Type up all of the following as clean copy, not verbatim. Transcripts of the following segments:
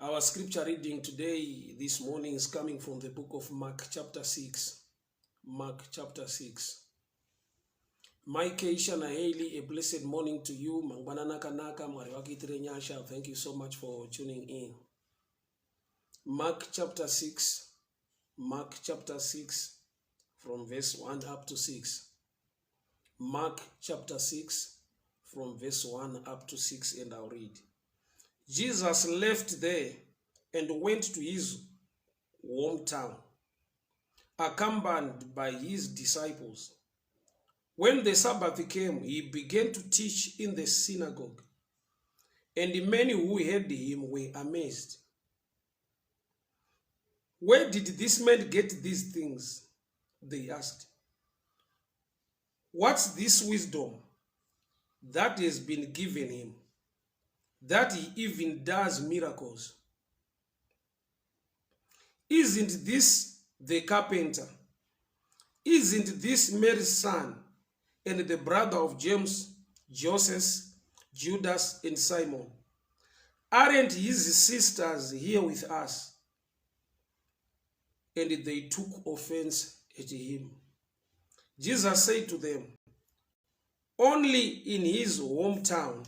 Our scripture reading today, this morning, is coming from the book of Mark chapter 6. Mark chapter 6. Maikeisha na Haley, a blessed morning to you. Mangbanana kanaka mwariwakitire nyasha. Thank you so much for tuning in. Mark chapter 6. Mark chapter 6 from verse 1 up to 6. Mark chapter 6 from verse 1 up to 6, and I'll read. Jesus left there and went to his hometown, accompanied by his disciples. When the Sabbath came, he began to teach in the synagogue, and many who heard him were amazed. Where did this man get these things? They asked. What's this wisdom that has been given him, that he even does miracles? Isn't this the carpenter? Isn't this Mary's son, and the brother of James, Joseph, Judas, and Simon? Aren't his sisters here with us? And they took offense at him. Jesus said to them, only in his hometown,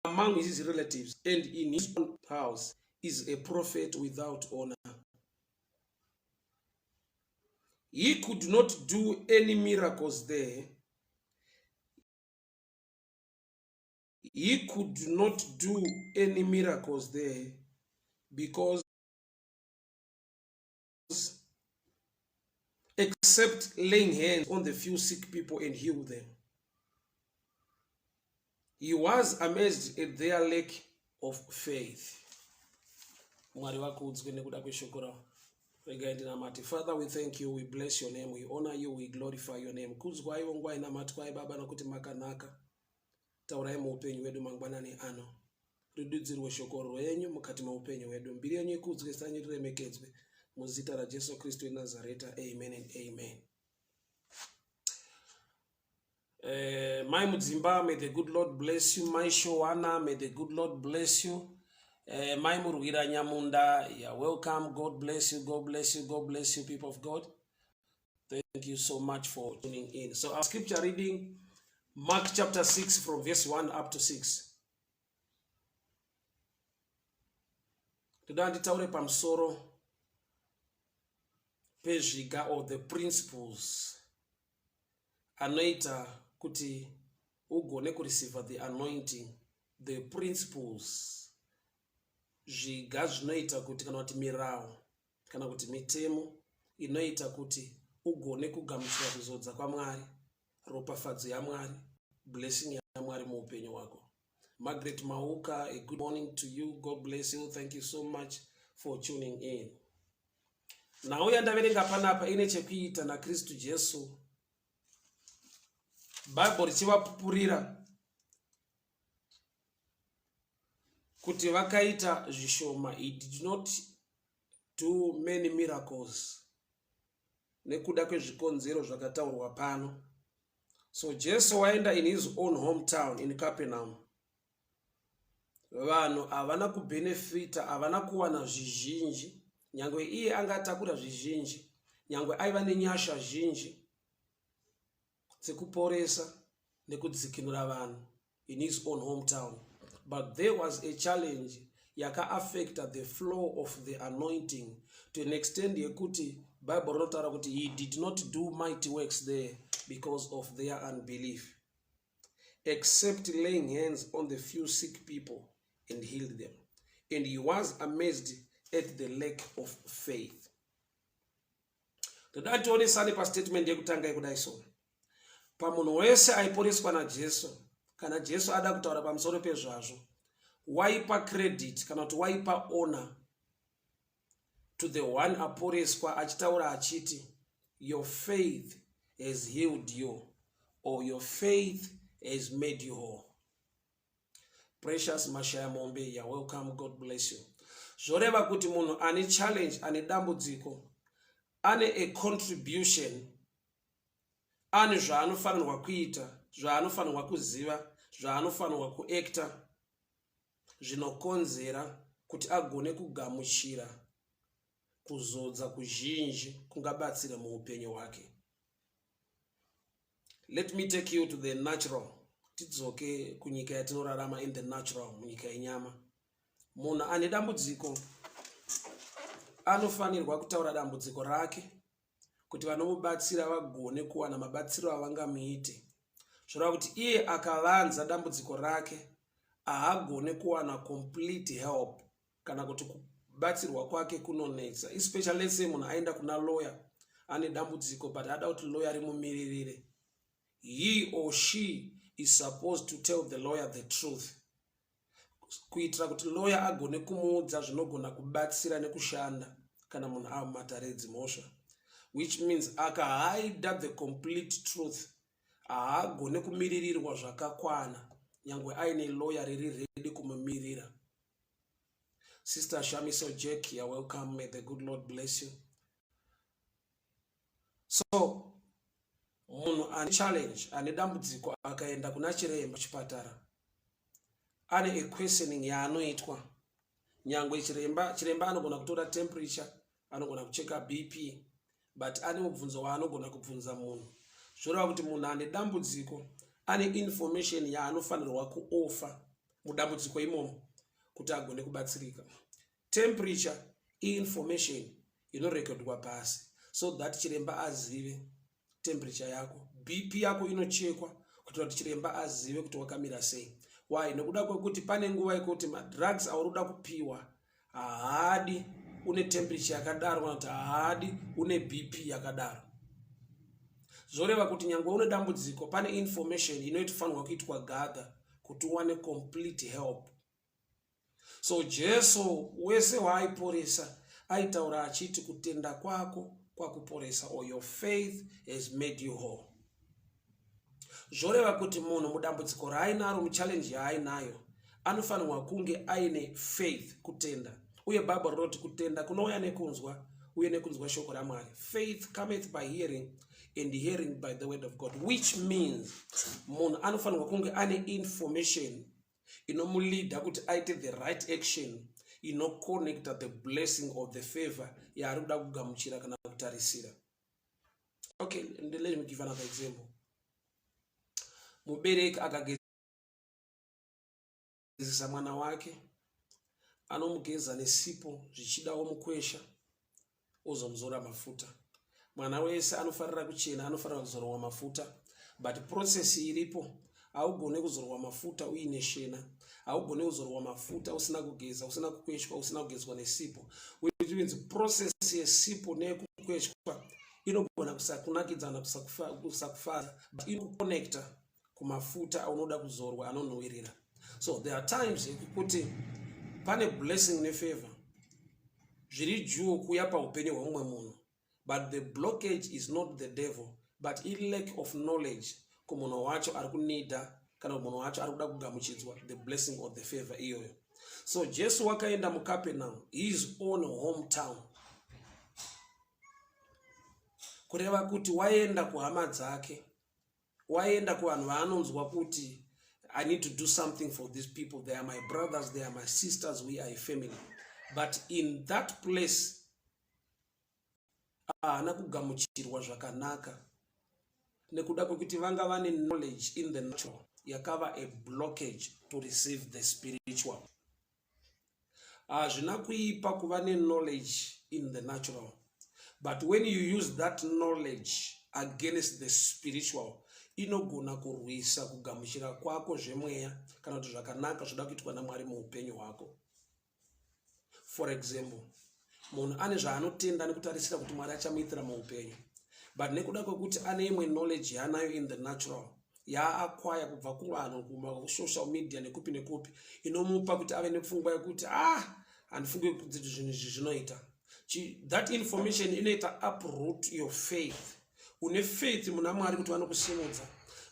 among his relatives, and in his own house is a prophet without honor. He could not do any miracles there. He could not do any miracles there because except laying hands on the few sick people and heal them. He was amazed at their lack of faith. Father, we thank you, we bless your name, we honor you, we glorify your name. Taurai muupenyu wedu mangbanani ano. Rududzirwe shoko rwenyu mukati maupenyu wedu. Mbiri yenyu ikudzwe sanyi tiremekedzwe. Muzita ra Jesu Kristu wa Nazareta. Amen and amen. My Mudzimba, may the good Lord bless you. My Showana, may the good Lord bless you. My Murugira Nyamunda, yeah, welcome. God bless you, God bless you, God bless you, people of God. Thank you so much for tuning in. So our scripture reading, Mark chapter 6 from verse 1 up to 6. Today taure pamsoro pezviga of the principles anoita kuti ugone kureceive the anointing, the principles zviga zvinoita kuti kana kuti mirau kana kuti mitemo inoita kuti ugone kugamuchira kuzodza kwaMwari, ropafadzo yaMwari, blessing yaMwari muupenyu wako. Margaret Mauka, a good morning to you. God bless you. Thank you so much for tuning in. Now yandaverenga panapa ine chekuita na Kristu Jesu. Bible richivapupurira kuti vakaita zvishoma. He did not do many miracles nekuda kwezvikonzero zvakataurwa pano. So Jesu waenda in his own hometown in Capernaum. Vanhu havana kubenefita, havana kuwana zvizhinji. Nyangwe iye angatakura zvizhinji, nyangwe aiva nenyasha zhinji dzekuporesa nekudzikinura vanhu in his own hometown. But there was a challenge yaka affected the flow of the anointing to an extent yekuti Bible rinotaura kuti he did not do mighty works there because of their unbelief, except laying hands on the few sick people and healed them. And he was amazed at the lack of faith. Toda tionesane pa statement yekutanga yekudai so. Pamunhu wese aiporeswa na Jesu, kana Jesu ada kutaura pamusoro pezvazvo, waipa credit kana kuti waipa honor to the one aporeswa achitaura achiti, your faith has healed you, or your faith has made you whole. Precious Mashaya Mombe, you are welcome. God bless you. Zoreva kuti munhu ane challenge, ane dambudziko, ane a contribution, ane zvaanofanirwa kuita, zvaanofanirwa kuziva, zvaanofanirwa kuacta, zvinokonzera kuti agone kugamuchira kuzodza kuzhinji kungabatsira muupenyu hwake. Let me take you to the natural. Tidzoke kunyika yatinorarama in the natural, munyika yenyama. Munhu ane dambudziko anofanirwa kutaura dambudziko rake kuti vanomubatsira vagone kuwana mabatsiro avangamuite. Zvoreva kuti iye akavanza dambudziko rake haagone kuwana complete help kana kuti kubatsirwa kwake kunonetsa, especially let's say munhu aenda kuna lawyer ane dambudziko but ada kuti lawyer rimumiririre. He or she is supposed to tell the lawyer the truth, kuitira kuti lawyer agone kumuudza zvinogona kubatsira nekushanda kana munhu amataredzi mhosva, which means akahida the complete truth haagone kumiririrwa zvakakwana nyangwe aine lawyer riri ready kumumirira. Sister Shamiso Jack, you're welcome. May the good Lord bless you. So munhu ane challenge, ane dambudziko akaenda kuna chiremba chipatara, ane a questioning yaanoitwa. Nyangwe chiremba anogona kutora temperature, anogona kucheka BP, but ane mubvunzo waanogona kubvunza munhu. Zvoreva kuti munhu ane dambudziko ane information yaanofanirwa kuofa mudambudziko imomo kuti agone kubatsirika. Temperature information inorekodwa pasi so that chiremba azive temperature yako. BP yako inochekwa kuti chiremba azive kuti wakamira sei. Why? Nekuda kwekuti pane nguva yekuti madrugs aurikuda kupiwa haadi une temperature yakadaro kana kuti haadi une BP yakadaro. Zvoreva kuti nyangwe une dambudziko pane information inofanirwa kuitwa gather kuti uwane complete help. So Jesu wese waaiporesa aitaura achiti kutenda kwako kwakuporesa, or your faith has made you whole. Zvoreva kuti munhu mudambudziko raainaro, muchallenge yaainayo, anofanirwa kunge aine faith, kutenda. Uye Bible roti kutenda kunouya nekunzwa uye nekunzwa shoko raMwari. Faith cometh by hearing and hearing by the word of God, which means munhu anofanirwa kunge ane information inomulida kuti aite the right action, inoconnecta the blessing of the favor yaari kuda kugamuchira kana kutarisira. Okay, let me give another example. Mubereki akagezesa mwana wake, anomugeza nesipo zvichida omukwesha ozomuzora mafuta. Mwana wese anofanira kuchena, anofanira kuzorwa mafuta, but process iripo. Haugone kuzorwa mafuta uine shena, haugone kuzorwa mafuta usina kugeza, usina kukweshwa, usina kugezwa nesipo. Which means process yesipo nekukweshwa inogona kusakunakidzana, kusakufadza, but inoconnecta kumafuta aunoda kuzorwa anonhuwirira. So there are times kuti pane blessing nefavor zviri juu kuya paupenyu hwemumwe munhu, but the blockage is not the devil, but in lack of knowledge kumunhu wacho ari kunida kana munhu wacho ari kuda kugamuchidzwa the blessing of the favor iyoyo. So Jesu wakaenda muCapernaum, his own hometown, kureva kuti waenda kuhama dzake, waenda kuvanhu vaanonzwa kuti I need to do something for these people, they are my brothers, they are my sisters, we are a family. But in that place haana kugamuchirwa zvakanaka nekuda kwekuti vanga vane knowledge in the natural yakava a blockage to receive the spiritual. Hazvina kuipa kuva knowledge in the natural, but when you use that knowledge against the spiritual, inogona kurwisa kugamuchira kwako zvemweya kana kuti zvakanaka zvoda kuitwa naMwari muupenyu hwako. For example, munhu ane zvaanotenda nekutarisira kuti Mwari achamuitira muupenyu, but nekuda kwekuti ane imwe knowledge yaanayo in the natural yaakwaya kubva kuvanhu, kumasocial media nekupi nekupi, inomupa kuti ave nepfungwa yekuti handifungi kuti zvinhu izvi zvinoita. That information inoita uproot your faith. Une faith muna Mwari kuti vanokusimudza,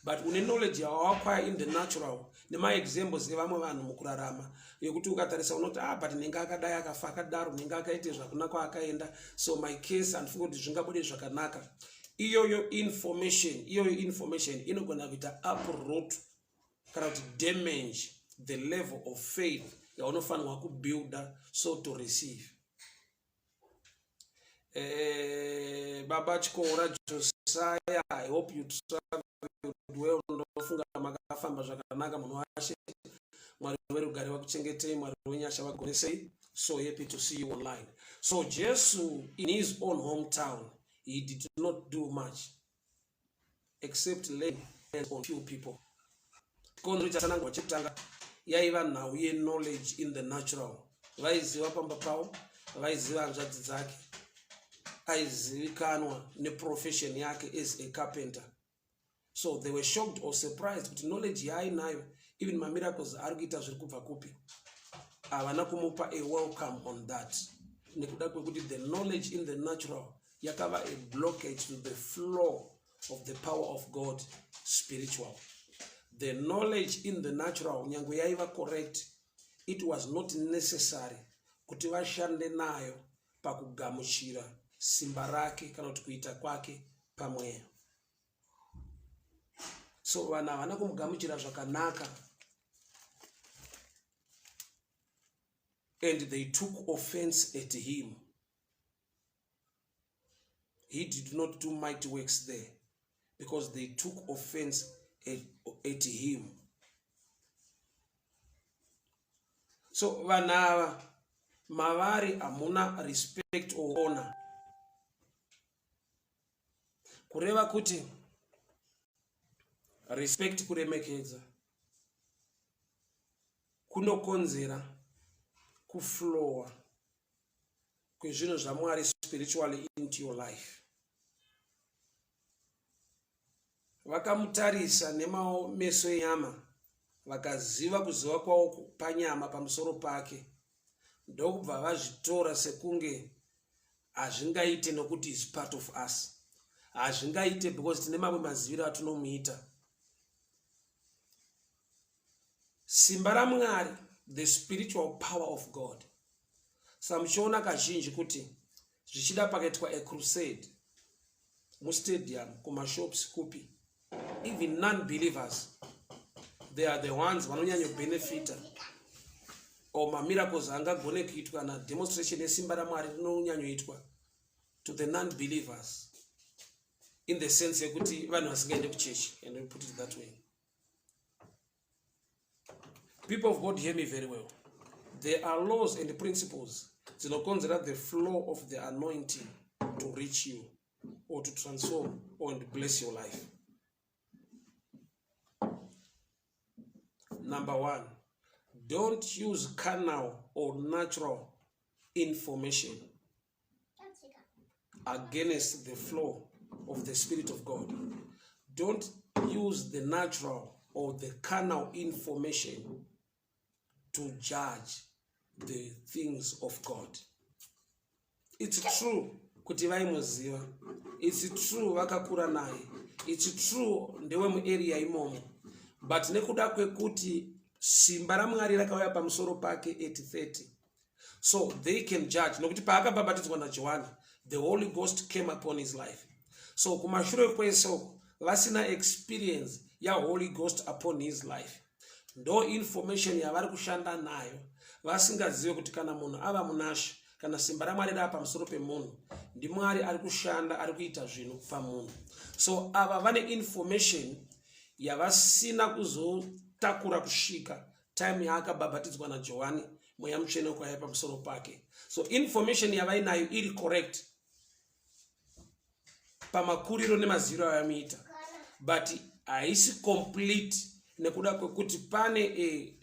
but une knowledge yawakwaya in the natural nemaexamples evamwe vanhu mukurarama yekuti ukatarisa unoti but ninga akadai akafa akadaro, ninga akaite zvakuna kwaakaenda, so my case handifungi kuti zvingabude zvakanaka. Iyoyo information inogona kuita uproot kana kuti damage the level of faith yaunofanirwa kubuilda so to receive. Baba Chikora Josiah, I hope you travel well. Ndofunga makafamba zvakanaka munhu washe. Mwari werugare vakuchengetei, Mwari wenyasha vagonesei. So happy to see you online. So Jesus in his own hometown, he did not do much except lay hands on few people. Konzo chasanangwa chekutanga yaiva nhau knowledge in the natural. Vaiziva pamba pavo, vaiziva hanzvadzi dzake, aizivikanwa neprofession yake as a carpenter. So they were shocked or surprised kuti knowledge yaainayo, even mamiracles ari kuita zviri kubva kupi, havana kumupa a welcome on that. Nekuda kwekuti the knowledge in the natural yakava a blockage to the flow of the power of God spiritual. The knowledge in the natural nyangu yaiva correct, it was not necessary kuti vashande nayo pakugamuchira simba rake kana kuti kuita kwake pamweya. So vana havana kumugamuchira zvakanaka, and they took offense at him. He did not do mighty works there because they took offense at him. So vanava mavari amuna respect or honor. Kureva kuti respect kuremekedza kunokonzera kuflowa kwezvinhu zvaMwari spiritually into your life. Vakamutarisa nemameso enyama, vakaziva kuziva kwavo panyama pamusoro pake, ndokubva vazvitora sekunge hazvingaite nokuti is part of us, hazvingaite because tine mamwe maziviro atunomuita. Simba raMwari, the spiritual power of God. Samuchiona kazhinji kuti zvichida pakaitwa a crusade mustadium, kumashops, kupi, even non-believers, they are the ones vanonyanya benefita or mamiracles angagone kuitwa na demonstration yesimba raMwari rinonyanyoitwa to the non-believers, in the sense yekuti vanhu vasingaende kuchechi, and we put it that way. People of God, hear me very well. There are laws and principles that consider the flow of the anointing to reach you or to transform or to bless your life. Number one, don't use carnal or natural information against the flow of the Spirit of God. Don't use the natural or the carnal information to judge the things of God. It's true kuti vaimuziva, it's true vakakura naye, it's true ndewe muarea imomo, but nekuda kwekuti simba raMwari rakauya pamusoro pake 8:30, so they can judge. Nokuti paakabhabhatidzwa naJohani, the Holy Ghost came upon his life. So kumashure kwese vasina experience ya Holy Ghost upon his life, ndo information yavari kushanda nayo, vasingazive kuti kana munhu ava munashi, kana simba raMwari rava pamusoro pemunhu, ndiMwari ari kushanda, ari kuita zvinhu pamunhu. So ava vane information yavasina kuzotakura kusvika time yaakabhabhatidzwa naJohani, mweya mutsvene ukauya pamusoro pake. So information yavainayo iri correct pamakuriro nemaziviro avamuita, but haisi complete nekuda kwekuti pane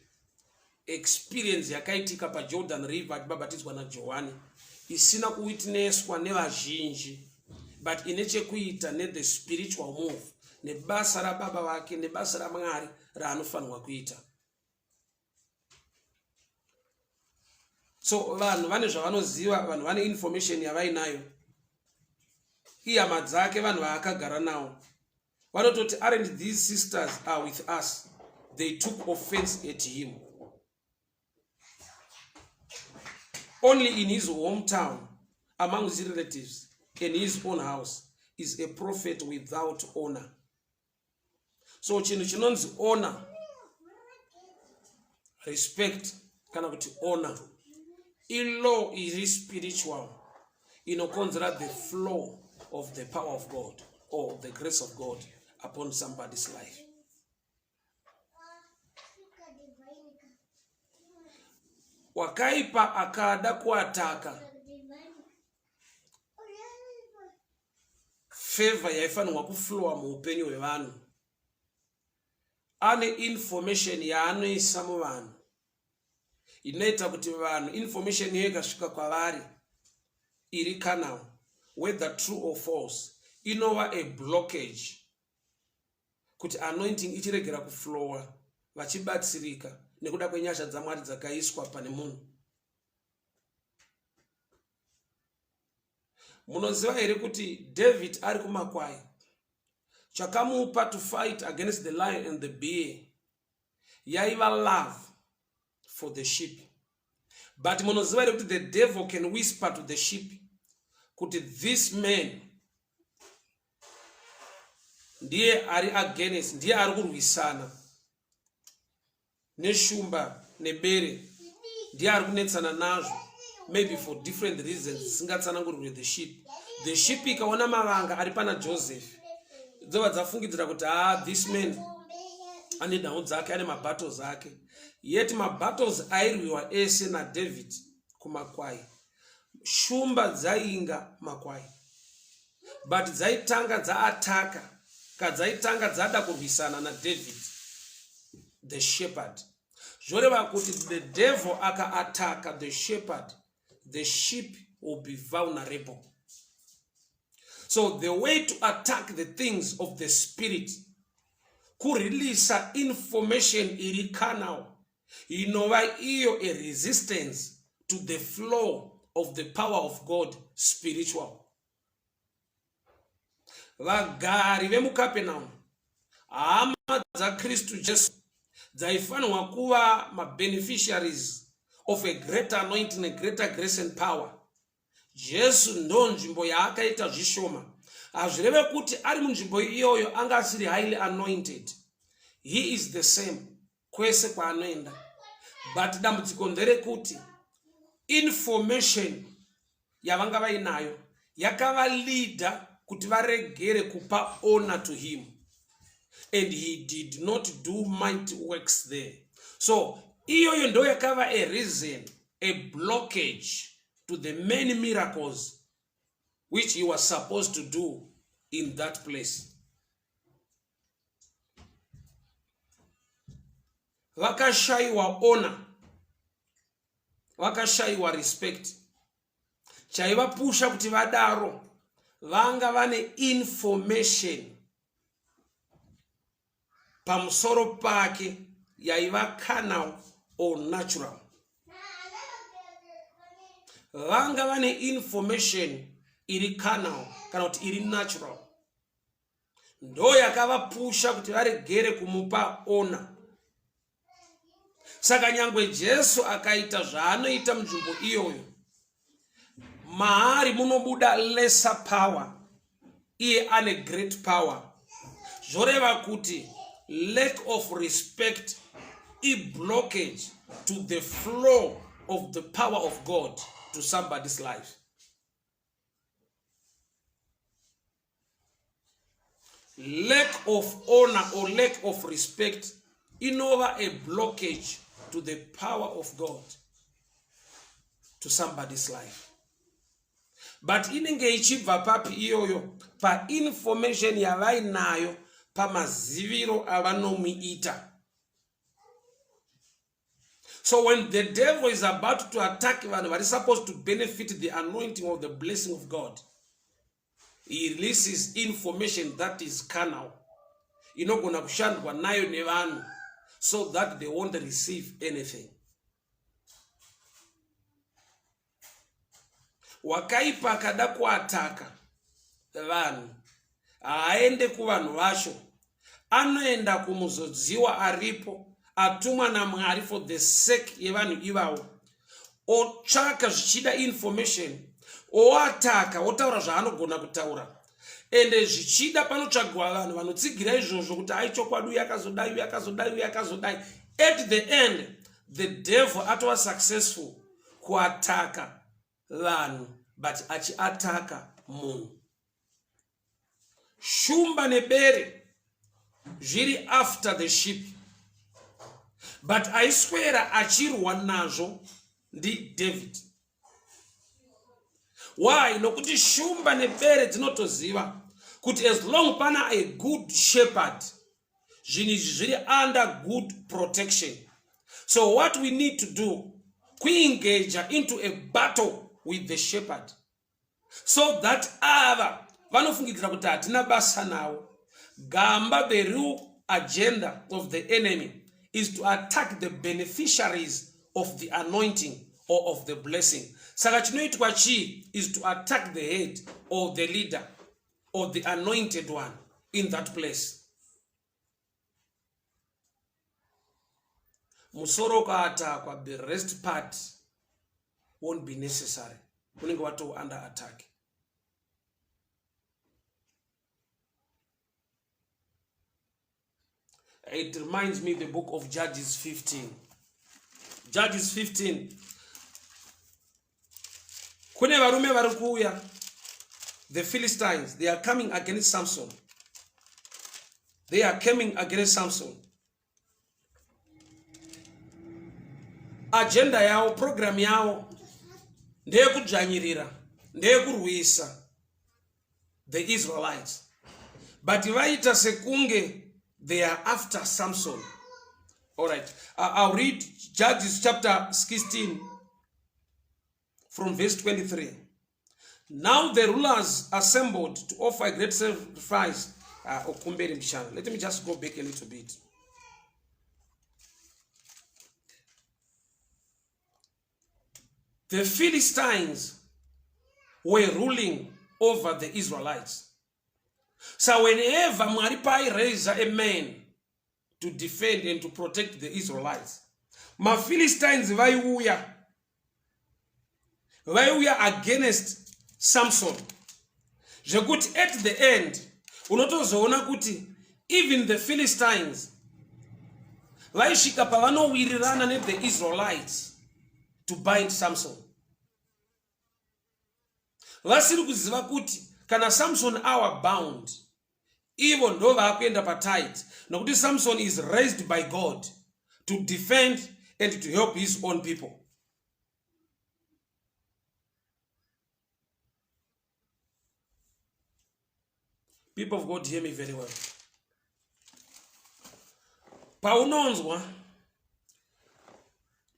experience yakaitika paJordan River akibhabhatidzwa naJohani isina kuwitnesswa nevazhinji, but ine chekuita the spiritual move, nebasa rababa vake, nebasa raMwari raanofanirwa kuita. So vanhu vane zvavanoziva, vanhu vane information yavainayo, ihama dzake, vanhu vaakagara nawo, vanototi aren't these sisters are with us, they took offense at him. Only in his hometown, among his relatives, in his own house, is a prophet without honor. So chinhu chinonzi honor, respect, kana kuti honor ilo iri spiritual inokonzera the flow of the power of God or the grace of God upon somebody's life. Wakaipa akada kuataka favor yaifanirwa kuflowa muupenyu hwevanhu. Ane information yaanoisa muvanhu inoita kuti vanhu information iyo ikasvika kwavari iri carnal, whether true or false, inova a blockage kuti anointing ichiregera kuflowa vachibatsirika nekuda kwenyasha dzaMwari dzakaiswa pane munhu. Munoziva here kuti David ari kumakwai, chakamupa to fight against the lion and the bear yaiva love for the sheep. But munoziva here kuti the devil can whisper to the sheep kuti this man ndiye ari against, ndiye ari kurwisana neshumba nebere, ndiye ari kunetsana nazvo, maybe for different reasons singatsanangurwe the sheep. The sheep ikaona mavanga ari pana Joseph dzova dzafungidzira kuti this man ane nhau dzake, ane mabattles ake. Yet mabattles airwiwa ese naDavid kumakwai. Shumba dzainga makwai, but dzaitanga dzaataka kadzaitanga dzada kurwisana naDavid the shepherd. Zvoreva kuti the devil akaataka the shepherd, the sheep will be vulnerable. So the way to attack the things of the spirit, kureleasa information iri carnal, inova iyo a resistance to the flow of the power of God spiritual. Vagari vemuKapenaume, hama dzaKristu Jesu dzaifanirwa kuva beneficiaries of a greater anointing, a greater grace and power. Jesu ndo nzvimbo yaakaita zvishoma. Hazvireve kuti ari munzvimbo iyoyo anga asiri highly anointed. He is the same kwese kwaanoenda. But dambudziko nderekuti information yavanga vainayo yakavaleader kuti varegere kupa honor to him, and he did not do mighty works there. So iyoyo ndo yakava a reason, a blockage to the many miracles which he was supposed to do in that place. Vakashaiwa honor, vakashaiwa respect. Chaivapusha kuti vadaro vanga vane information pamusoro pake yaiva carnal or natural. Vanga vane information iri carnal kana kuti iri natural. Ndo yakavapusha kuti varegere kumupa honor. Saka nyangwe Jesu akaita zvaanoita munzvimbo iyoyo, maari munobuda lesser power, iye ane great power. Zvoreva kuti lack of respect is blockage to the flow of the power of God to somebody's life. Lack of honor or lack of respect inova a blockage to the power of God to somebody's life. But inenge ichibva papi iyoyo pa information yavainayo pamaziviro avanomuita. So when the devil is about to attack vanhu vari supposed to benefit the anointing of the blessing of God, he releases information that is carnal, inogona kushandwa nayo nevanhu so that they won't receive anything. Wakaipa akada kuataka vanhu, aende kuvanhu vacho, anoenda kumuzodziwa aripo, atumwa naMwari for the sake yevanhu ivavo, otsvaka zvichida information, oataka, otaura zvaanogona kutaura. Ende zvichida panotsvagwa vanhu vanotsigira izvozvo kuti aichokwadi uyu akazodai, uyu akazodai, uyu akazodai. At the end, the devil atova successful kuataka vanhu, but achiataka munhu. Shumba nebere zviri after the sheep, but aiswera achirwa nazvo ndi David. Why? Nokuti shumba nebere dzinotoziva kuti as long pana a good shepherd, zvinhu zviri under good protection. So what we need to do, engage into a battle with the shepherd, so that other vanofungidzira kuti hatina basa nawo. Gamba, the real agenda of the enemy is to attack the beneficiaries of the anointing or of the blessing. Saka chinoitwa chi is to attack the head or the leader or the anointed one in that place. Musoro ukaatakwa, the rest part won't be necessary. Unenge wato under attack. It reminds me the book of Judges 15. Judges 15. Kune varume vari kuuya, the Philistines, they are coming against Samson. They are coming against Samson. Agenda yao, program yao, ndeye kudzvanyirira, ndeye kurwisa the Israelites. But vaita sekunge they are after Samson. All right. I'll read Judges chapter 16 from verse 23. Now the rulers assembled to offer a great sacrifice. Let me just go back a little bit. The Philistines were ruling over the Israelites. So whenever Mwari raised a man to defend and to protect the Israelites, ma Philistines vaiuya against Samson. Zvekuti at the end, unotozoona kuti even the Philistines vaisvika pavanowirirana ne the Israelites to bind Samson. Vasiri kuziva kuti kana Samson awa bound, ivo ndo vakuenda patight, nokuti Samson is raised by God to defend and to help his own people. People of God, hear me very well. Paunonzwa,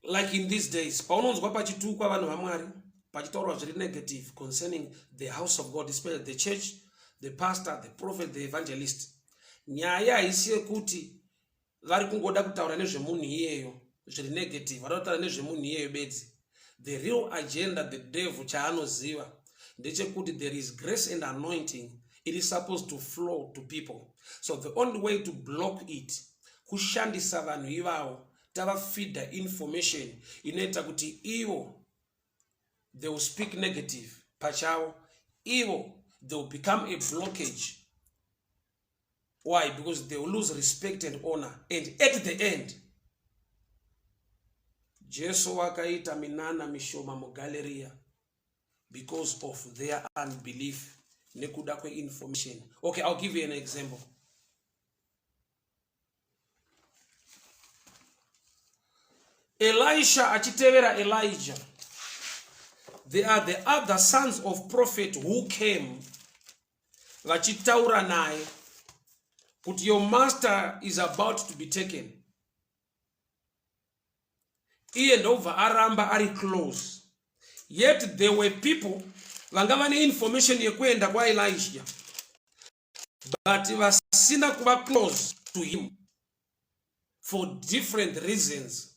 like in these days, paunonzwa pachitukwa vanhu vaMwari, pachitaurwa zviri negative concerning the house of God, especially the church, the pastor, the prophet, the evangelist. Nyaya haisi yekuti vari kungoda kutaura nezvemunhu iyeyo zviri negative, vari kutaura nezvemunhu iyeyo bedzi. The real agenda, the devil chaanoziva ndechekuti there is grace and anointing. It is supposed to flow to people. So the only way to block it, kushandisa vanhu ivavo, tava feed the information, inoita kuti ivo, they will speak negative. Pachao, ivo, they will become a blockage. Why? Because they will lose respect and honor. And at the end, Jesu wakaita minana mishoma mugaleria because of their unbelief. Nekuda kwe information. Okay, I'll give you an example. Elisha achitevera Elijah. They are the other sons of prophet who came. Vachitaura naye kuti your master is about to be taken. Iye ndobva aramba ari close. Yet there were people vanga vane information yekuenda kwa Elijah, but vasina kuva close to him for different reasons.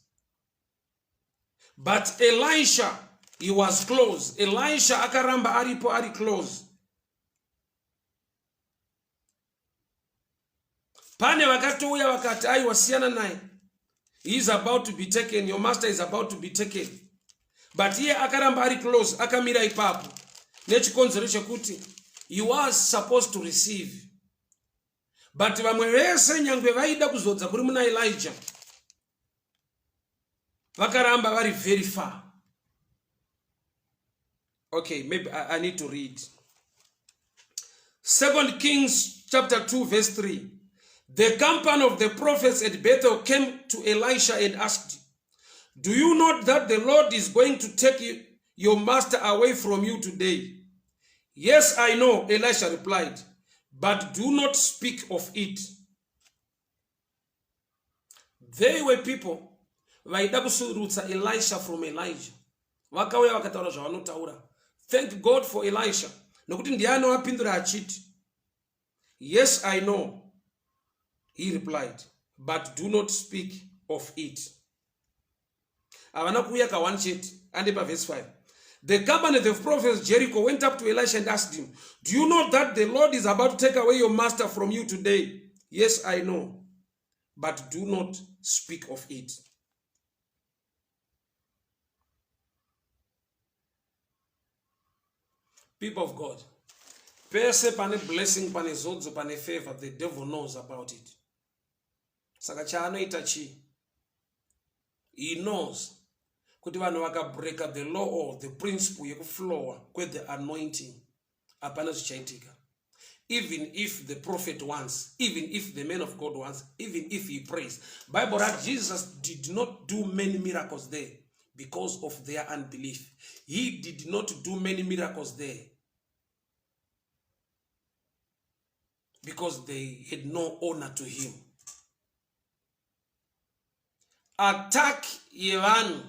But Elisha, he was close. Elisha akaramba aripo ari close. Pane vakatouya vakati aiwa siyana naye, he is about to be taken, your master is about to be taken. But here akaramba ari close, akamira ipapo. Nechikonzero chekuti he was supposed to receive. But vamwe vese nyangwe vaida kuzodza kuri muna Elijah, vakaramba vari very far. Okay, maybe I need to read 2 Kings chapter 2 verse 3. The company of the prophets at Bethel came to Elisha and asked, do you know that the Lord is going to take your master away from you today? Yes, I know, Elisha replied, but do not speak of it. They were people vaida kusurutsa Elisha from Elijah. Vakauya vakataura zvavanotaura. Thank God for Elisha. Nokuti ndiye anovapindura achiti, yes, I know, he replied, but do not speak of it. Havana kuuya ka1 chete, ande pa verse 5. The company of the prophets Jericho went up to Elisha and asked him, do you know that the Lord is about to take away your master from you today? Yes, I know, but do not speak of it. People of God, pese pane blessing, pane zodzo, pane favor, the devil knows about it. Saka chaanoita chi? He knows kuti vanhu vakabreaka the law or the principle yekuflowa kwethe anointing, hapana zvichaitika. Even if the prophet wants, even if the man of God wants, even if he prays. Bible that Jesus did not do many miracles there because of their unbelief. He did not do many miracles there because they had no honor to him. Attack yevanhu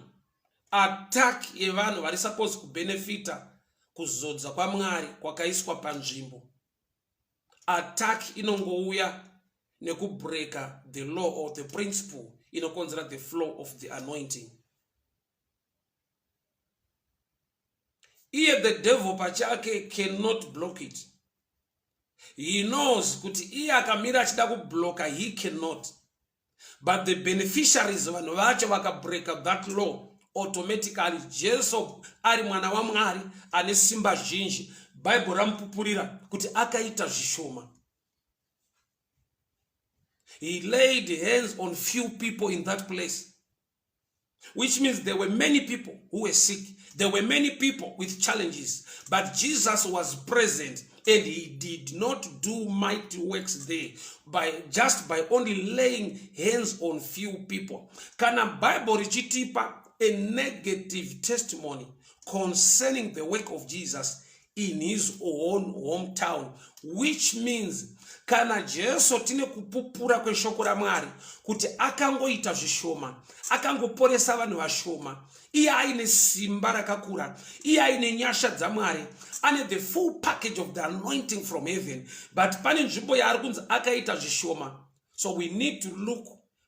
vari supposed to benefita kuzodza kwaMwari kwakaiswa panzvimbo. Attack inongouya nekubreaka the law or the principle inokonzera the flow of the anointing. Here the devil pachake cannot block it. He knows kuti iye akamira achida kubloka, he cannot. But the beneficiaries vanhu vacho vakabreaka that law, automatically Jesu ari mwana waMwari ane simba zhinji, Bible ramupupurira kuti akaita zvishoma. He laid hands on few people in that place, which means there were many people who were sick. There were many people with challenges, but Jesus was present and he did not do mighty works there by only laying hands on few people. Kana Bible richitipa a negative testimony concerning the work of Jesus in his own hometown, which means kana Jesu tine kupupura kweshoko raMwari kuti akangoita zvishoma, akangoporesa vanhu vashoma, iye aine simba rakakura, iye aine nyasha dzaMwari, ane the full package of the anointing from heaven, but pane nzvimbo yaari kunzi akaita zvishoma. So we need to look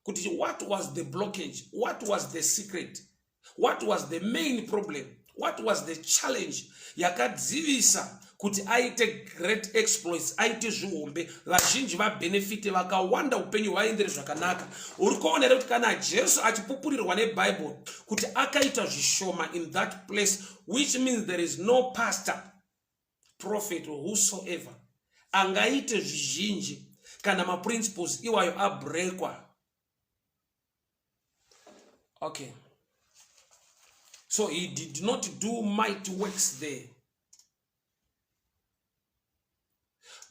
kuti what was the blockage, what was the secret, what was the main problem, what was the challenge yakadzivisa kuti aite great exploits, aite zvihombe, vazhinji vabenefite, vakawanda upenyu hwaendere zvakanaka. Uri kuona kuti kana Jesu achipupurirwa neBible kuti akaita zvishoma in that place, which means there is no pastor, prophet or whosoever angaite zvizhinji kana maprinciples iwayo abreakwa. Okay, so he did not do mighty works there.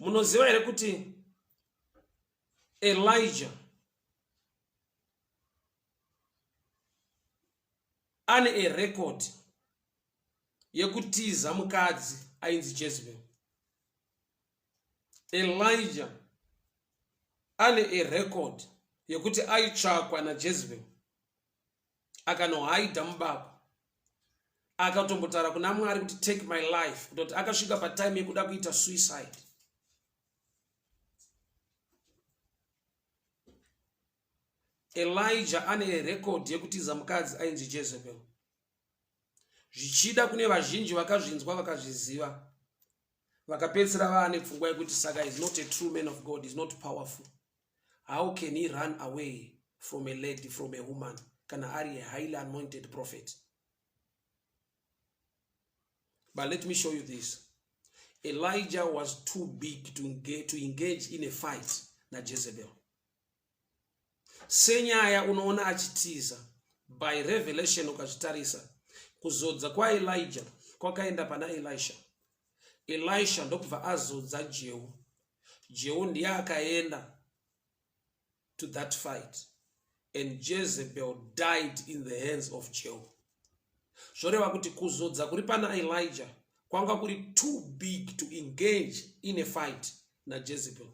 Munoziva here kuti Elijah ane a record yekutiza mukadzi ainzi Jezebel. Elijah ane a record yekuti aitsvakwa naJezebel akanohaidha mubako, akatombotara kuna Mwari kuti take my life, kutoti akasvika patime yekuda kuita suicide. Elijah ane record yekutiza mukadzi ainzi Jezebel. Zvichida kune vazhinji vakazvinzwa vakazviziva, vakapedzisira vaane pfungwa yekuti saka is not a true man of God, is not powerful. How can he run away from a lady, from a woman, kana ari a highly anointed prophet? But let me show you this. Elijah was too big to engage in a fight na Jezebel. Senyaya unoona achitiza, by revelation ukazvitarisa kuzodza kwaElijah kwakaenda pana Elisha. Elisha ndokubva azodza Jehu. Jehu ndiye akaenda to that fight, and Jezebel died in the hands of Jehu. Zvoreva kuti kuzodza kuri pana Elijah kwanga kuri too big to engage in a fight na Jezebel.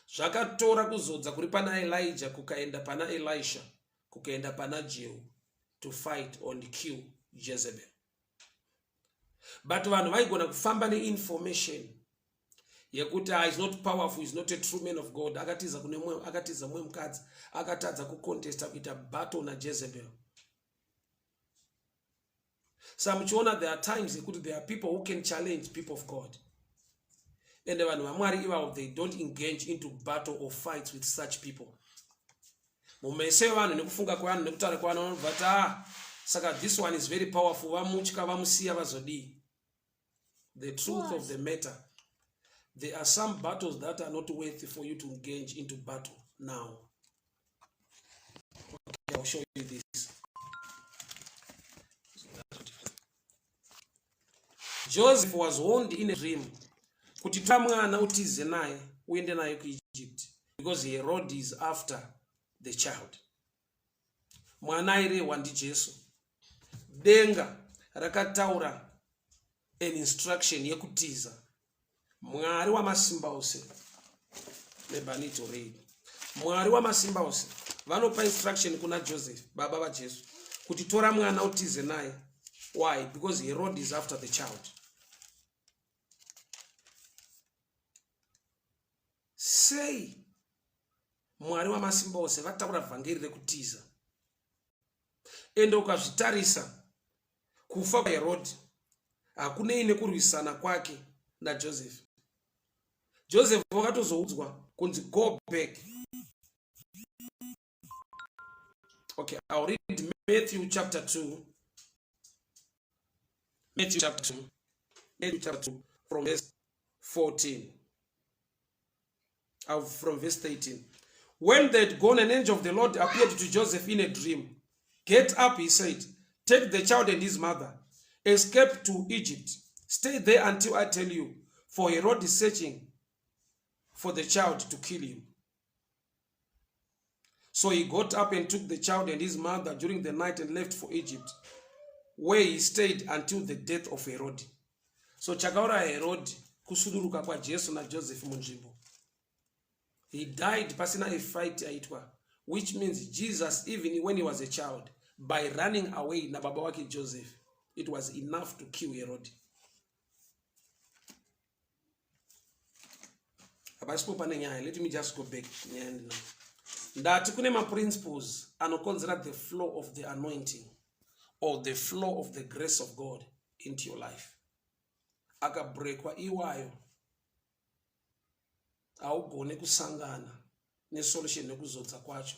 Zvakatora kuzodza kuri pana Elijah kukaenda pana Elisha kukaenda pana Jehu to fight and kill Jezebel. But vanhu vaigona kufamba neinformation yekuti is not powerful, is not a true man of God. Akatiza mwe mukadzi akatadza kucontesta kuita battle na Jezebel. So muchiona there are times yekuti there are people who can challenge people of God, and vanhu vaMwari ivavo they don't engage into battle or fights with such people. Mumese vanhu nekufunga kwevanhu nekutaura kwevanhu vanobva kuti saka this one is very powerful, vamutya vamusiya vazodii. The truth of the matter, there are some battles that are not worthy for you to engage into battle now. Okay, I'll show you this. Joseph was warned in a dream kuti tora mwana utize naye uende naye kuEgypt, because Herod is after the child. Mwana airehwa ndiJesu. Denga rakataura an instruction yekutiza. Mwari wamasimba ose, maybe I need to read. Mwari wamasimba ose vanopa instruction kuna Joseph baba vaJesu kuti tora mwana utize naye. Why? Because Herod is after the child. Say Mwari wamasimba ose vataura vhangeri rekutiza. Ende ukazvitarisa kufa kwaHerod hakunei nekurwisana kwake na Joseph. Joseph wakatozoudzwa kunzi go back. Okay, I'll read Matthew chapter 2. Matthew chapter 2 from verse 14. From verse 13. When they had gone, an angel of the Lord appeared to Joseph in a dream. Get up, he said, take the child and his mother, escape to Egypt. Stay there until I tell you, for Herod is searching for the child to kill him. So he got up and took the child and his mother during the night and left for Egypt, where he stayed until the death of Herod. So chakaura Herod kusuduruka kwa Jesu na Joseph munzvimbo. He died pasina a fight aitwa, which means Jesus, even when he was a child, by running away na baba wake Joseph, it was enough to kill Herod. Let me just go back now. Ndati kune principles anokonzera the flow of the anointing or the flow of the grace of God into your life. Akabrekwa iwayo augone kusangana nesolution nekuzodza kwacho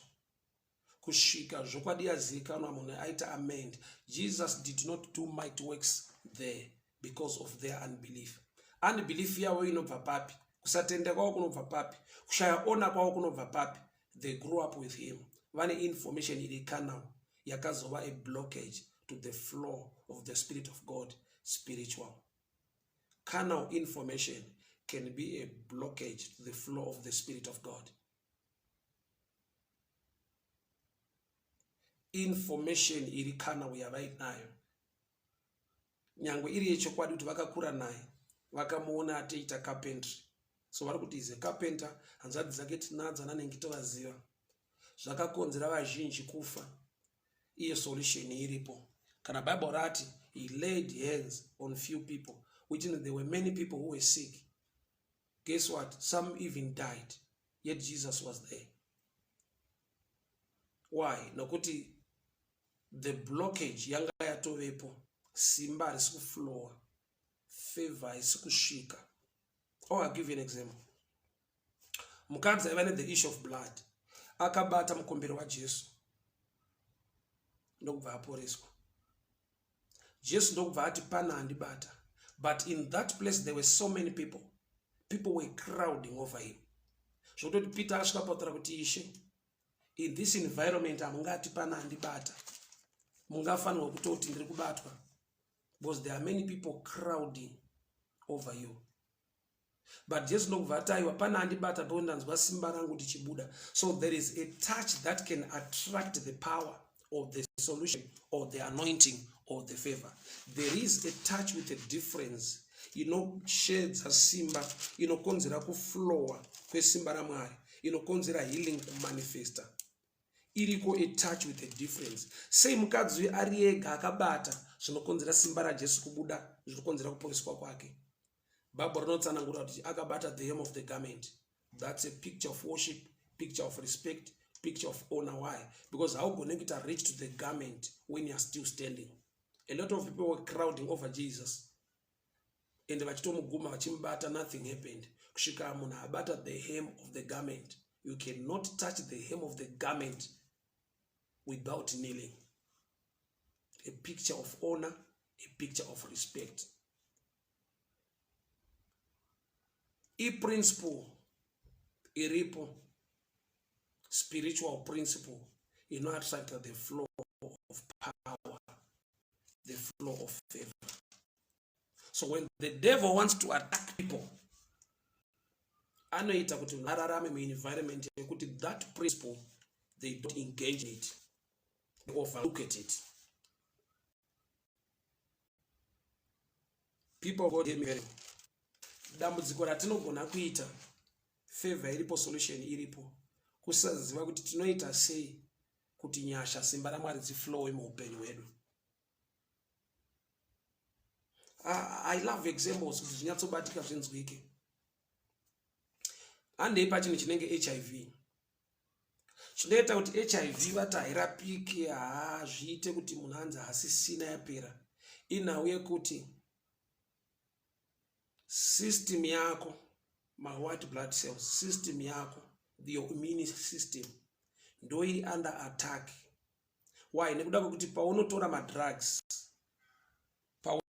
kusvika zvokwadi yazivikanwa munhu aita amend. Jesus did not do mighty works there because of their unbelief. Unbelief yavo inobva papi? Kusatenda kwavo kunobva papi? Kushaya ona kwavo kunobva papi? They grew up with him. Vane information iri carnal yakazova a blockage to the flow of the Spirit of God spiritual. Carnal information can be a blockage to the flow of the Spirit of God. Information iri carnal yavainayo nyangwe iri yechokwadi kuti vakakura naye vakamuona ateita carpentry, so vari kuti is a carpenter, hanzvadzi dzake tinadzo ananenge tovaziva, zvakakonzera vazhinji kufa. Iye solution iripo. Kana Bible rati he laid hands on few people, which means there were many people who were sick. Guess what? Some even died, yet Jesus was there. Why? Nokuti the blockage yanga yatovepo, simba risukuflowa, favor isukushika. Oh, I'll give you an example. Mukadzi aiva the issue of blood, akabata mukombero waJesu ndokubva aporeswa. Jesu ndokubva ati pana handibata. But in that place there were so many people. People were crowding over him. Zvototi Peter asvika pautaura kuti Ishe, in this environment hamungati pana handibata. mungafanirwa kutoti ndiri kubatwa, because there are many people crowding over you. But just ndokubva ataiwa pana andibata ndanzwa simba rangu ndichibuda. So there is a touch that can attract the power of the solution or the anointing or the favor. There is a touch with a difference. Shades simba, konzera kuflowa kwesimba raMwari, konzera healing kumanifesta. Iriko a touch with a difference. Sei mukadzi ari ega akabata zvinokonzera simba raJesu kubuda, zvinokonzera kuporeswa kwake. Bible rinotsanangura kuti akabata the hem of the garment. That's a picture of worship, picture of respect, picture of honor. Why? Because how can it reach to the garment when you are still standing? A lot of people were crowding over Jesus, and vachitomuguma vachimbata, nothing happened. Kusvika munhu abata the hem of the garment. You cannot touch the hem of the garment without kneeling. A picture of honor, a picture of respect. A principle, iripo, spiritual principle, attract the flow of power, the flow of favor. So when the devil wants to attack people, anoita kuti ararame mu environment yekuti that principle they don't engage in it, they overlook at it. People go there. Dambudziko ratinogona kuita favor iripo, solution iripo, kusaziva kuti tinoita sei kuti nyasha simba raMwari dziflowe muupenyu hwedu. I love examples kuti zvinyatsobatika zvinzwike. Handei pachinhu chinenge HIV. Chinoita kuti HIV vati hairapike, zviite kuti munhu anzi hasisina yapera, inhau yekuti system yako, my white blood cells, system yako, your immune system, ndo iri under attack. Why? Nekuda kwekuti paunotora madrugs, kana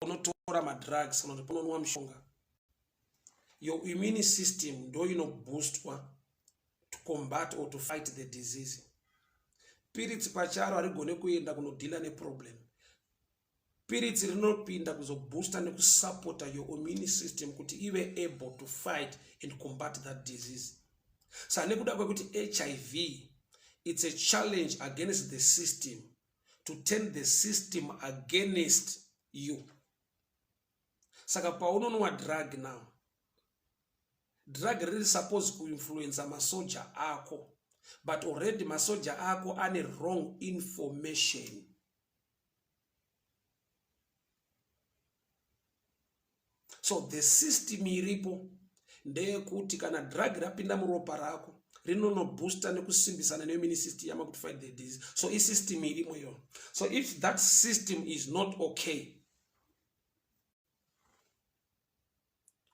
kuti paunomwa mishonga, your immune system ndo inoboostwa to combat or to fight the disease. Spirits pacharo harigone kuenda kunodila neproblem. Spirits rinopinda kuzoboosta nekusupporta your immune system kuti ive able to fight and combat that disease. So nekuda kwekuti HIV, it's a challenge against the system, to turn the system against you. Saka paunonwa drug now, drug really supposed to influence masoja ako, but already masoja ako ane wrong information. So the system iripo ndeyekuti kana drug rapinda muropa rako rinonoboosta nekusimbisana neimmune system yama kuti fight the disease. So I system irimo yo. So if that system is not okay,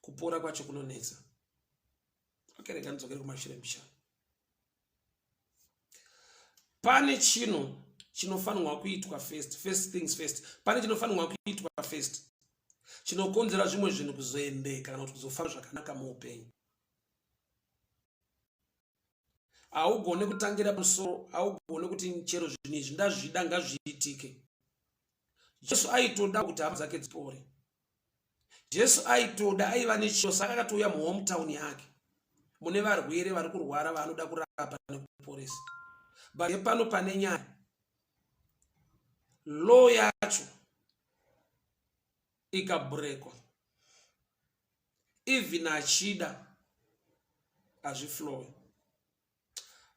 kupora kwacho kunonetsa. Okay, rega ndzokere kumashure mishana. Pane chinofanirwa kuitwa first things first. Pane chinofanirwa kuitwa first. Chinokonzera zvimwe zvinhu kuzoendeka kana kuti kuzofamba zvakanaka muupenyu. Haugone kutangira pamusoro, haugone kuti chero zvinhu izvi ndazvida ngazviitike. Jesu aitoda kuti hama dzake dzipore. Jesu aitoda aiva nechiyo, saka akatouya muhometown yake mune varwere vari kurwara vanoda kurapa nekuporesa. But pano pane nyaya, law yacho ikabrekwa, even achida azviflowe.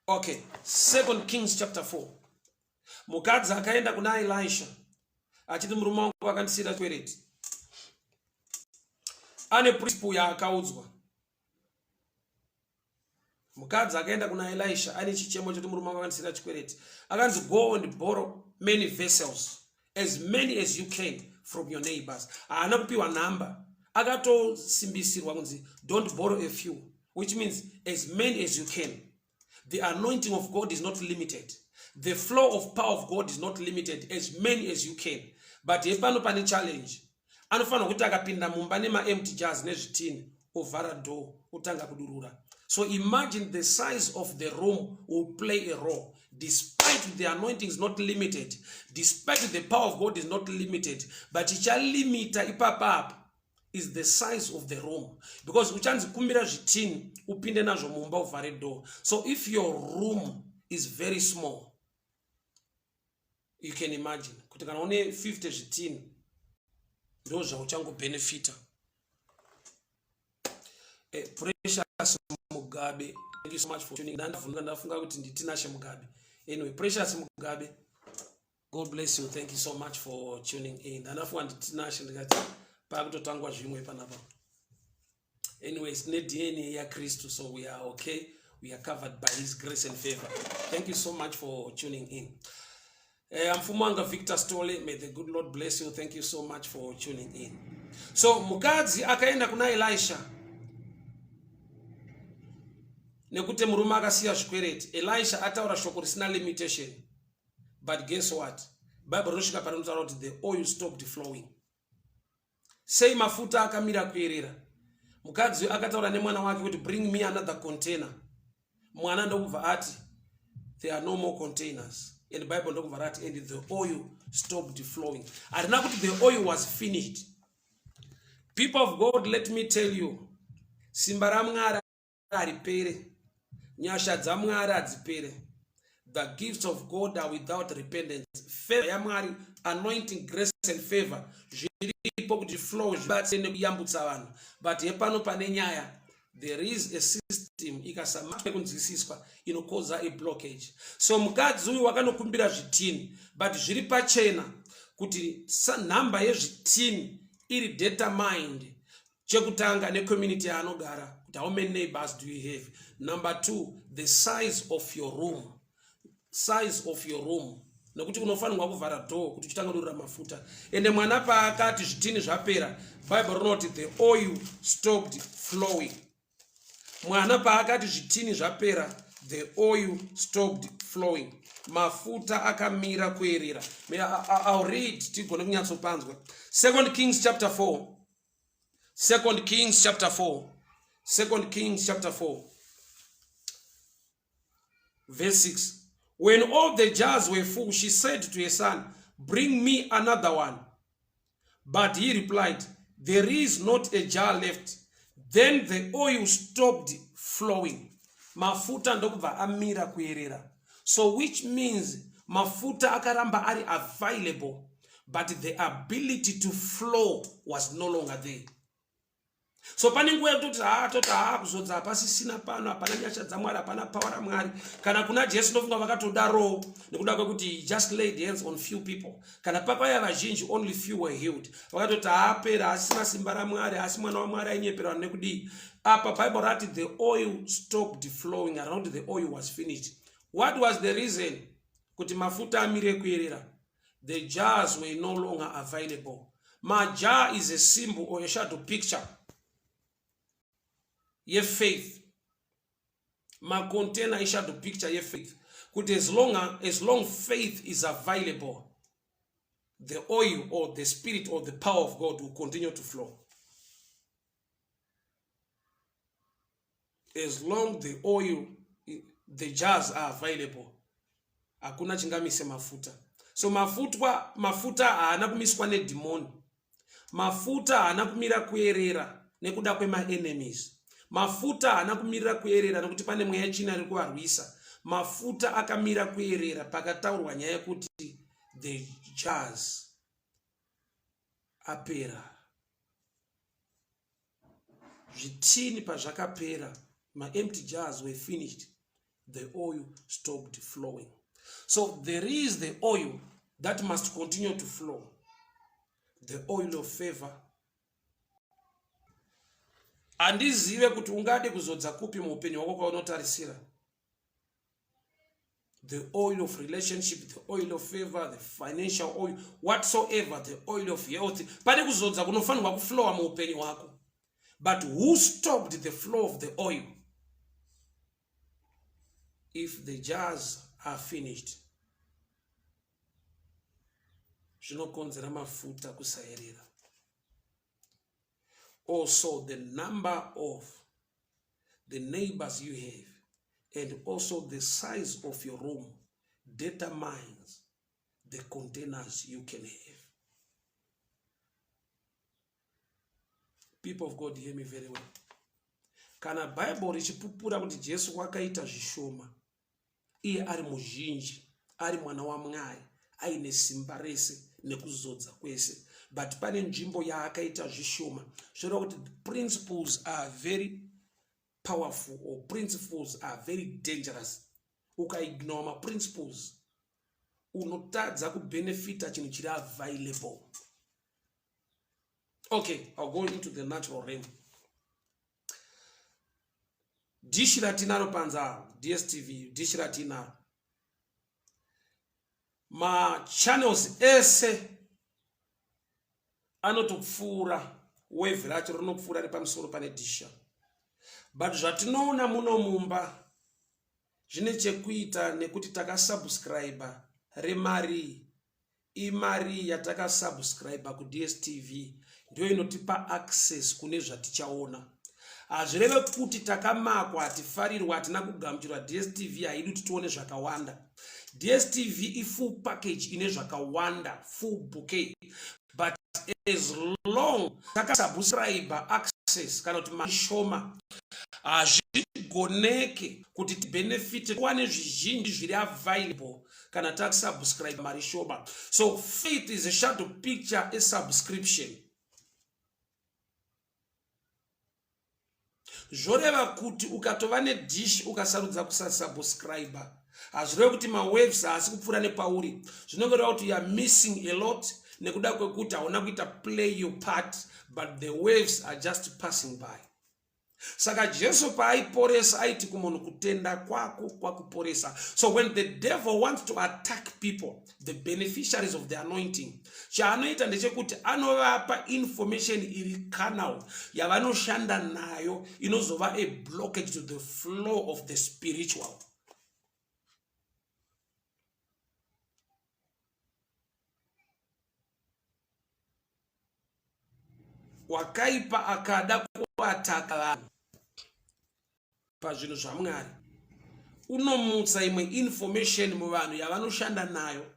Okay, 2 Kings chapter 4. Mukadzi akaenda kuna Elisha achiti murume wangu akandisiyira chikwereti. Ane principle yaakaudzwa. Mukadzi akaenda kuna Elisha ane chichemo choti murume wangu akandisiyira chikwereti. Akanzi go and borrow many vessels, as many as you can from your neighbors. Haana kupiwa number. Akatosimbisirwa kunzi don't borrow a few, which means as many as you can. The anointing of God is not limited. The flow of power of God is not limited, as many as you can. But if pano pane challenge, anofana kuti akapinda mumba nema empty jars nezvitini, ovhara door, utanga kudurura. So imagine the size of the room will play a role. despite the anointing is not limited, despite the power of God is not limited, but ichalimita ipapapa is the size of the room. Because uchanzi kumbira zvitini upinde nazvo mumba uvhare door. So if your room is very small, you can imagine kuti kana une 50 zvitini ndo zvauchango benefita. Precious Mugabe, thank you so much for tuning in. Ndafunga kuti nditinashe Mugabe. Anyway, Precious Mugabe, God bless you. Thank you so much for tuning in. Ndafunga nditinashe ndikati pakutotangwa zvimwe panapa. Anyways, ne DNA ya Kristu, so we are okay. We are covered by his grace and favor. Thank you so much for tuning in. I'm Fumanga Victor Story. May the good Lord bless you. Thank you so much for tuning in. So mukadzi akaenda kuna Elisha. Nekute murume akasiya zvikwereti. Elisha ataura shoko risina limitation. But guess what? Bible rosvika parinotaura kuti the oil stopped flowing. Sei mafuta akamira kuerera. Mukadzi akataura nemwana wake kuti bring me another container. Mwana ndokubva ati there are no more containers. And the Bible ndokubva ati and the oil stopped flowing. Arina kuti the oil was finished. People of God, let me tell you, simba raMwari haripere, nyasha dzaMwari hadzipere. The gifts of God are without repentance. Favor yaMwari, anointing, grace and favor zviripo kuti flow zvibatsire nekuyambutsa vanhu. But hepano pane nyaya, there is a system ikasamake kunzwisiswa inokoza a blockage. So mukadzi uyu wakanokumbira zvitini, but zviri pachena kuti nhamba yezvitini iri determined. Chekutanga necommunity yaanogara, how many neighbors do you have? Number 2, the size of your room. Size of your room. Nekuti unofanirwa kuvhara door kuti uchitanga kurura mafuta. Ende mwana paakati zvitini zvapera, Bible rinoti the oil stopped flowing. Mwana paakati zvitini zvapera, the oil stopped flowing. Mafuta akamira kuerera. I'll read tigone kunyatsopanzwa. 2 Kings chapter 4. 2 Kings chapter 4. 2 Kings chapter 4. Verse 6. When all the jars were full, she said to her son, bring me another one. But he replied, there is not a jar left. Then the oil stopped flowing. Mafuta ndokubva amira kuerera. So which means mafuta akaramba ari available, but the ability to flow was no longer there. So pane nguva yekutoti kuzodza pasisina pano, hapana nyasha dzaMwari, hapana power raMwari. Kana kuna Jesu ndofunga vakatodaro nekuda kwekuti he just laid hands on few people. Kana pakauya vazhinji only few were healed. Vakatoti apera asina simba raMwari, asi mwana waMwari ainyeperwa nekudi. Apa Bible rati the oil stopped flowing, around the oil was finished. What was the reason? Kuti mafuta amire kuerera. The jars were no longer available. My jar is a symbol or a shadow picture. Ye faith. My container is shadow picture ye faith. Kuti as long faith is available, the oil or the spirit or the power of God will continue to flow. As long the oil, the jars are available, hakuna chingamise mafuta. So mafuta haana kumiswa nedemoni. Mafuta haana kumira kuerera nekuda kwema enemies. Mafuta haana kumirira kuerera nekuti pane mweya china iri kuvarwisa. Mafuta akamira kuerera pakataurwa nyaya yekuti the jars apera. Zvitini pazvakapera, my empty jars were finished. The oil stopped flowing. So there is the oil that must continue to flow. The oil of favor. Andizive kuti ungade kuzodza kupi muupenyu hwako kwaunotarisira. The oil of relationship, the oil of favor, the financial oil, whatsoever, the oil of health. Pane kuzodza kunofanirwa kuflowa muupenyu hwako. But who stopped the flow of the oil? If the jars are finished, zvinokonzera mafuta kusaerera. Also the number of the neighbors you have, and also the size of your room determines the containers you can have. People of God, hear me very well. Kana Bible richipupura kuti Jesu wakaita zvishoma, iye ari muzhinji, ari mwana waMwari, aine simba rese nekuzodza kwese, but pane nzvimbo yaakaita zvishoma. Zvoreva kuti principles are very powerful, or principles are very dangerous. Ukaignore ma principles, unotadza kubenefita chinhu chiri available. Okay, I'll go into the natural realm. Dishi ratinaro panza, DSTV, dishi ratinaro. Ma channels ese anotopfura, wave racho rinopfura ri pamusoro pane disha. But zvatinoona muno mumba zvine chekuita nekuti takasubscribe remari, imari yatakasubscribe ku DSTV ndio inotipa access kune zvatichaona. Hazvireve kuti takamakwa, hatifarirwa, hatina kugamuchirwa DSTV haidi kuti tione zvakawanda. DSTV full package ine zvakawanda, full bouquet. But as long takasubscribe access kana kuti mashoma, hazvigoneke kuti tibenefite kuwane zvizhinji zviri available kana takusubscribe mari shoma. So faith is a shadow picture, a subscription. Zvoreva kuti ukatova nedish ukasarudza kusubscribe, hazvireve kuti mawaves haasi kupfuura nepauri. Zvinongoreva kuti you are missing a lot nekuda kwekuti hauna kuita play your part, but the waves are just passing by. Saka Jesu paaiporesa aiti kumunhu kutenda kwako kwakuporesa. So when the devil wants to attack people, the beneficiaries of the anointing, chaanoita ndechekuti anovapa information iri carnal yavanoshanda nayo inozova a blockage to the flow of the spiritual. Wakaipa akada kuataka vanhu pazvinhu zvaMwari, unomutsa imwe information muvanhu yavanoshanda nayo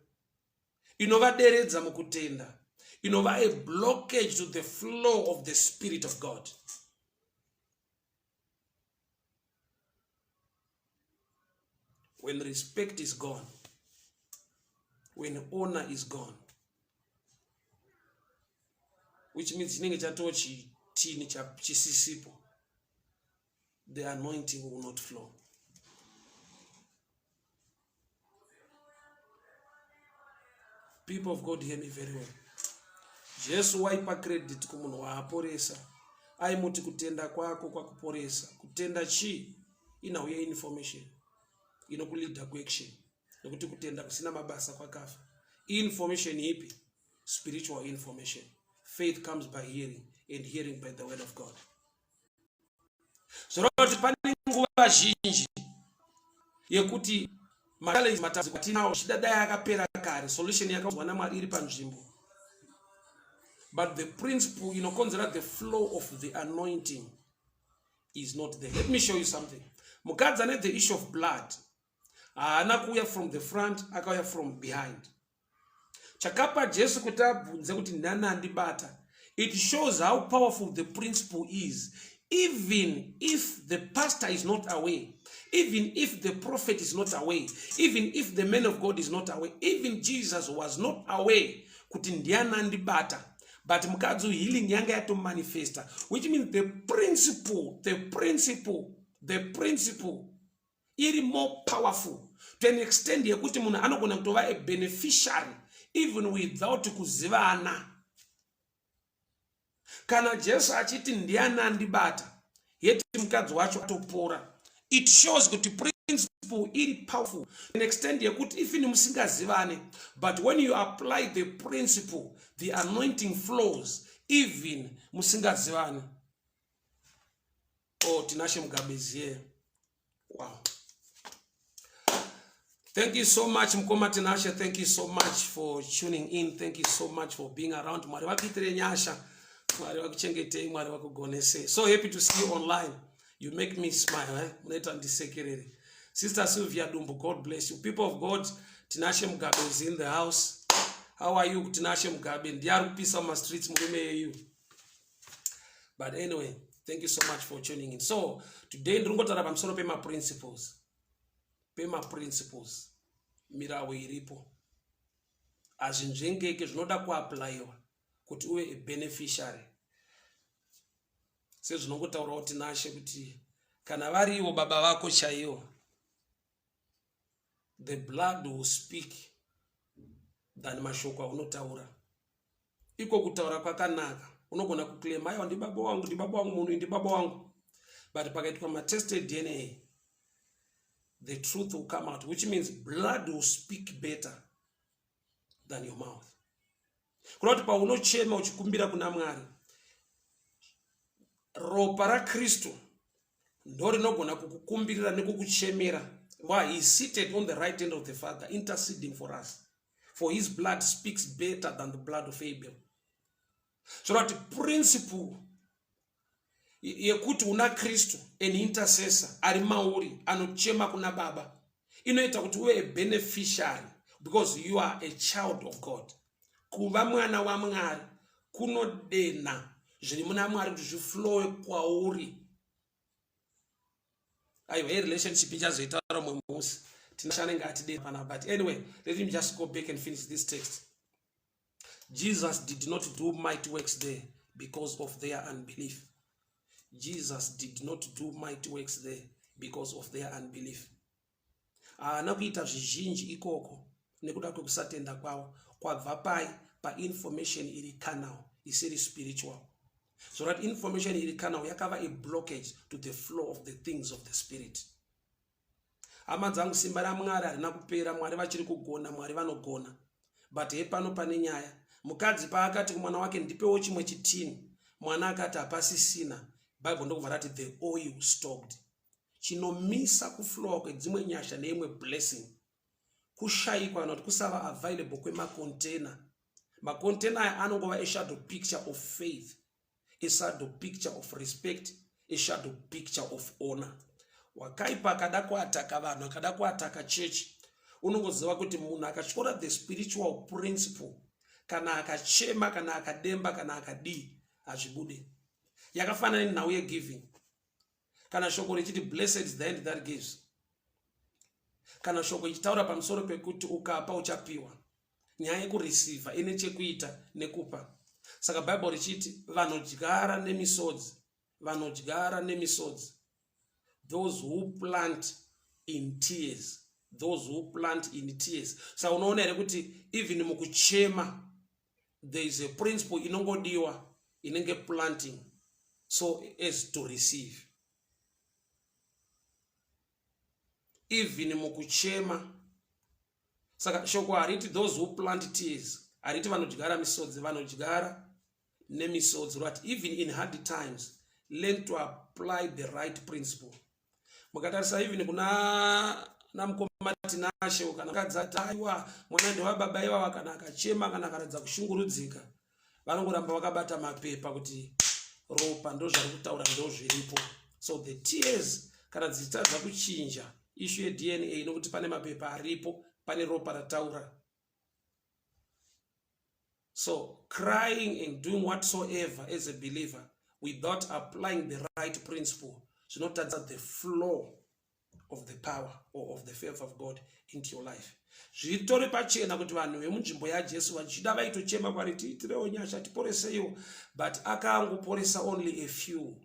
inovaderedza mukutenda, inova a blockage to the flow of the Spirit of God. When respect is gone, when honor is gone, which means chinenge chatoo chitini chisisipo, the anointing will not flow. People of God, hear me very well. Jesu waipa credit kumunhu waaporesa, aimuti kutenda kwako kwakuporesa. Kutenda chi inauya information inokuleada kuaction, nekuti kutenda kusina mabasa kwakafa. Information ipi? Spiritual information. Faith comes by hearing, and hearing by the word of God. So kuti pane nguva zhinji yekuti challenge matambudziko atinawo chidadai akapera kare, solution yakauzwa naMwari iri panzvimbo. But the principle inokonzera the flow of the anointing is not there. Let me show you something. Mukadzi ane the issue of blood haana kuuya from the front, akauya from behind. Chakapa Jesu kuti abvunze kuti ndani andibata, it shows how powerful the principle is. Even if the pastor is not away, even if the prophet is not away, even if the man of God is not away, even Jesus was not away kuti ndiani andibata, but mukadzi healing yanga yatomanifesta, which means the principle iri more powerful to an extent yekuti munhu anogona kutova a beneficiary even without kuzivana. Kana Jesu achiti ndiani andibata, yeti mukadzi wacho atopora, it shows kuti principle iri powerful to an extent yekuti even musingazivane, but when you apply the principle, the anointing flows even musingazivane. Oh, tinashe mugabezi. Wow. Thank you so much, Mkoma Tinashe. Thank you so much for tuning in. Thank you so much for being around. Mwari wakuitire nyasha, Mwari wakuchengetei, Mwari wakugonese. So happy to see you online. You make me smile. Sister Sylvia Dumbo, God bless you. People of God, Tinashe Mugabe is in the house. How are you? Tinashe Mugabe. Ndiari kupisa ma streets murume you. But anyway, thank you so much for tuning in. So, today ndingotaura pamusoro pema principles. Pema principles. Mirawo iripo. Azvinjengeke zvinoda kuapplywa kuti uve a beneficiary. Sezvinongotaurawo tinashe kuti kana variwo baba vako chaiwo, the blood will speak than mashoko aunotaura. Iko kutaura kwakanaka. Unogona kuclaim aiwa ndi baba wangu munhu ndi baba wangu. But pakaitwa ma-tested DNA, the truth will come out, which means blood will speak better than your mouth. Kunoti paunochema uchikumbira kuna Mwari, ropa raKristu ndo rinogona kukukumbirira nekukuchemera. Why? He is seated on the right hand of the Father, interceding for us. For his blood speaks better than the blood of Abel. So that the principle yekuti una Kristu, an intercessor, ari mauri, anochema kuna Baba, inoita kuti uwe a beneficiary, because you are a child of God. Kuva mwana wa Mwari kunodena zviri muna Mwari kuti zviflowe kwauri. Aiwa, relationship ichazoitaura mumwe musi. Tinashanenge atidei pana. But anyway, let him just go back and finish this text. Jesus did not do mighty works there because of their unbelief. Jesus did not do mighty works there because of their unbelief. Nakuita zvizhinji ikoko nekuda kwekusatenda kwavo kwabva pa information iri carnal, isiri spiritual. So that information iri carnal yakava a blockage to the flow of the things of the spirit. Hama dzangu simba raMwari harina kupera. Mwari vachiri kugona, Mwari vanogona. But hepano pane nyaya. Mukadzi paakati kumwana wake ndipewo chimwe chitini, mwana akati hapasisina. Bible ndokubva rati the oil stopped. Chinomisa kuflowa kwedzimwe nyasha neimwe blessing kushayikwa kana kuti kusava available kwemacontainer. Macontainer aya anongova a shadow picture of faith, a shadow picture of respect, a shadow picture of honor. Wakaipa akada kuataka vanhu, akada kuataka church, unongoziva kuti munhu akatyora the spiritual principle, kana akachema, kana akademba, kana akadii, hazvibude. Yakafanana nenhau yegiving. Kana shoko richiti blessed is the hand that gives. Kana shoko ichitaura pamusoro pekuti ukapa uchapiwa. Nyaya yekureceiva ine chekuita nekupa. Saka Bible richiti vanodyara nemisodzi, vanodyara nemisodzi. Those who plant in tears, those who plant in tears. Saka unoona here kuti even mukuchema there is a principle inongodiwa inenge planting so as to receive. Even mukuchema. Saka shoko hariti those who plant tears, hariti vanodyara misodzi, vanodyara nemisodzi. Right? Even in hard times, learn to apply the right principle. Mukatarisa even kuna namukoma tinashe kana kadzata aiwa mwana ndi wababa iwa kana akachema kana akaradza kushungurudzika, vanongoramba vakabata mapepa kuti ropa ndo zviri kutaura ndo zviripo. So the tears kana dzitadza kuchinja issue ye DNA inokuti pane mapepa aripo, pane ropa rataura. So crying and doing whatsoever as a believer without applying the right principle should not touch the flow of the power or of the favor of God into your life. Zvitore pachena kuti vanhu vemunzvimbo yaJesu vachida vaitochema kwari tiitirewo nyasha tiporeseyo, but akaangoporesa only a few.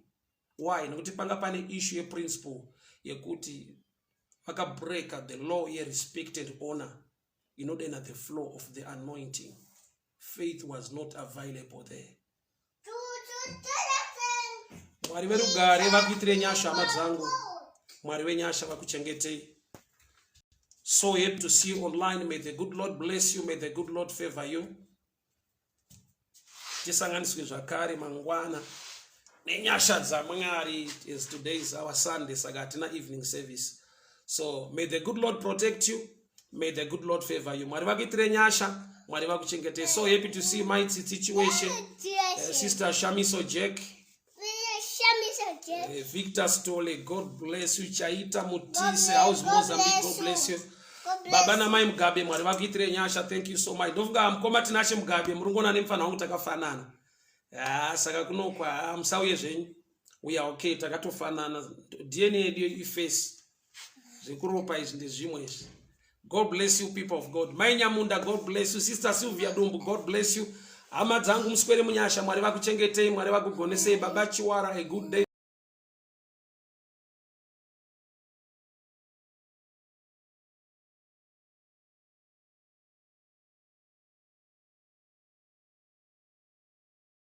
Why? Nekuti panga pane issue yeprinciple yekuti vakabreaka the law ye-respect and honor inodena the flow of the anointing. Faith was not available there. Mwari verugare vakuitire nyasha hama dzangu. Mwari wenyasha vakuchengetei. So happy to see you online. May the good Lord bless you. May the good Lord favor you. Tisanganiswe zvakare mangwana nenyasha dzaMwari, as today is our Sunday, saka hatina evening service. So may the good Lord protect you. May the good Lord favor you. Mwari vakuitire nyasha, Mwari vakuchengetei. So happy to see my situation. Sister Shamiso Jack, Victor Stole, God bless you. Chaita Mutise, how's Mozambique? God bless you. Baba namai Mugabe, Mwari vakuitire nyasha. Thank you so much. Ndofunga mukoma tinashe Mugabe, murungona nemufana wangu takafanana. Saka kunokwa musauye zvenyu. We are okay, takatofanana. DNA yedu iface. Zvekuropa izvi ndezvimwe izvi. God bless you, people of God. Mai Nyamunda, God bless you. Sister Sylvia Dumbu, God bless you. Hama dzangu muswere munyasha, Mwari vakuchengetei, Mwari vakugonesei. Baba Chiwara, a good day